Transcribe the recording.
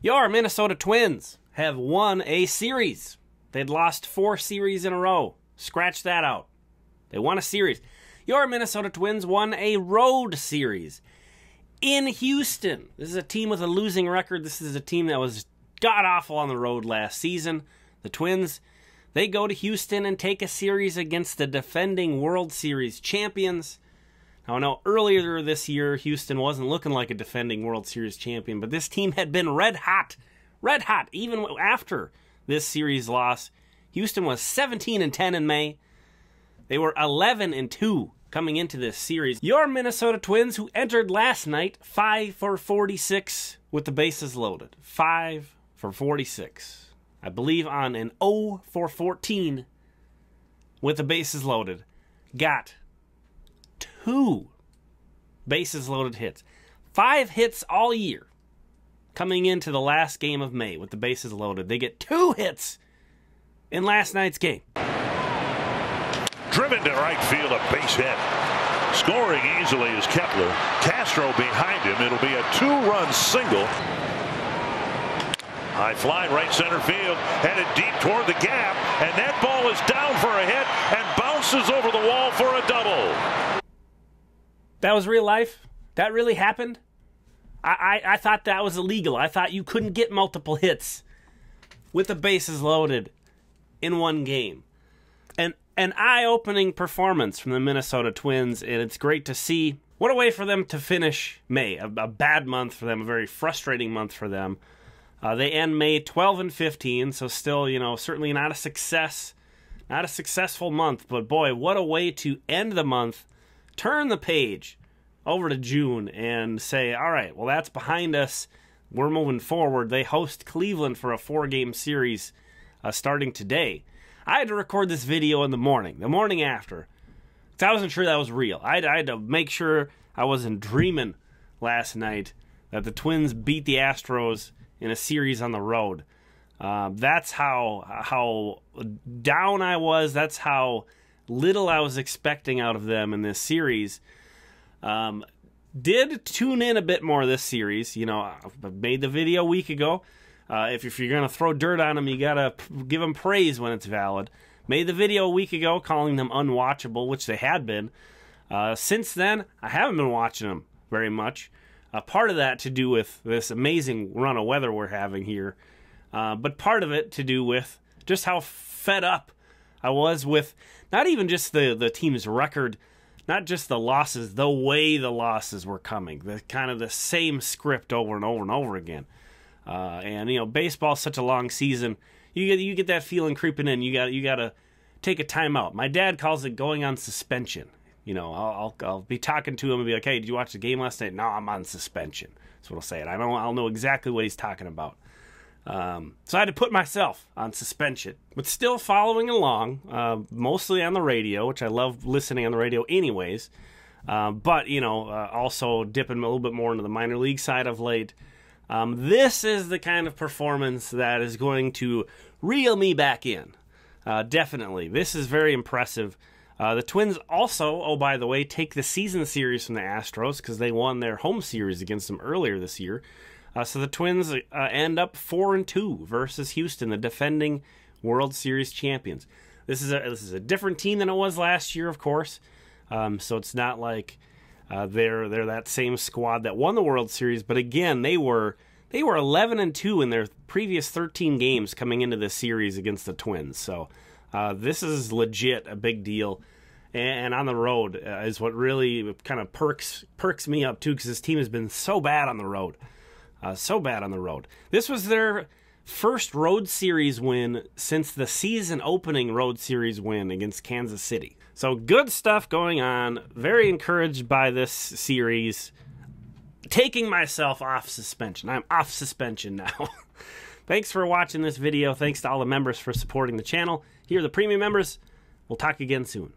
Your Minnesota Twins have won a series. They'd lost 4 series in a row. Scratch that out. They won a series. Your Minnesota Twins won a road series in Houston. This is a team with a losing record. This is a team that was god-awful on the road last season. The Twins, they go to Houston and take a series against the defending World Series champions. Now, I know earlier this year, Houston wasn't looking like a defending World Series champion, but this team had been red hot, even after this series loss. Houston was 17-10 in May. They were 11-2 coming into this series. Your Minnesota Twins, who entered last night 5 for 46 with the bases loaded. 5 for 46. I believe on an 0 for 14 with the bases loaded. Got 2 bases loaded hits. 5 hits all year coming into the last game of May with the bases loaded. They get 2 hits in last night's game. Driven to right field, a base hit. Scoring easily is Kepler. Castro behind him. It'll be a 2-run single. High fly right center field, headed deep toward the gap, and that ball is down for a hit and bounces over the wall for a double. That was real life? That really happened? I thought that was illegal. I thought you couldn't get multiple hits with the bases loaded in one game. And an eye-opening performance from the Minnesota Twins, and it's great to see. What a way for them to finish May. A bad month for them, a very frustrating month for them. They end May 12-15, so still, certainly not a success, not a successful month. But boy, what a way to end the month, turn the page over to June and say, all right, well, that's behind us. We're moving forward. They host Cleveland for a 4-game series starting today. I had to record this video in the morning after, because I wasn't sure that was real. I had to make sure I wasn't dreaming last night that the Twins beat the Astros in a series on the road. That's how down I was. That's how little I was expecting out of them in this series. Did tune in a bit more this series. I made the video a week ago. If you're going to throw dirt on them, you got to give them praise when it's valid. Made the video a week ago calling them unwatchable, which they had been. Since then, I haven't been watching them very much. Part of that to do with this amazing run of weather we're having here. But part of it to do with just how fed up I was with not even just the team's record, not just the losses, the way the losses were coming. The kind of the same script over and over and over again. And baseball's such a long season. You get that feeling creeping in. You got to take a timeout. My dad calls it going on suspension. I'll be talking to him and be like, "Hey, did you watch the game last night?" "No, I'm on suspension." That's what I'll say. And I'll know exactly what he's talking about. So I had to put myself on suspension, but still following along, mostly on the radio, which I love listening on the radio anyways. But also dipping a little bit more into the minor league side of late. This is the kind of performance that is going to reel me back in. Definitely. This is very impressive. The Twins also, oh, by the way, take the season series from the Astros because they won their home series against them earlier this year. So the Twins end up 4-2 versus Houston, the defending World Series champions. This is a different team than it was last year, of course. So it's not like they're that same squad that won the World Series. But again, they were 11-2 in their previous 13 games coming into this series against the Twins. So this is legit a big deal. And on the road is what really kind of perks me up, too, because this team has been so bad on the road. So bad on the road. This was their first road series win since the season opening road series win against Kansas City. So good stuff going on. Very encouraged by this series. Taking myself off suspension. I'm off suspension now. Thanks for watching this video. Thanks to all the members for supporting the channel. Here are the premium members. We'll talk again soon.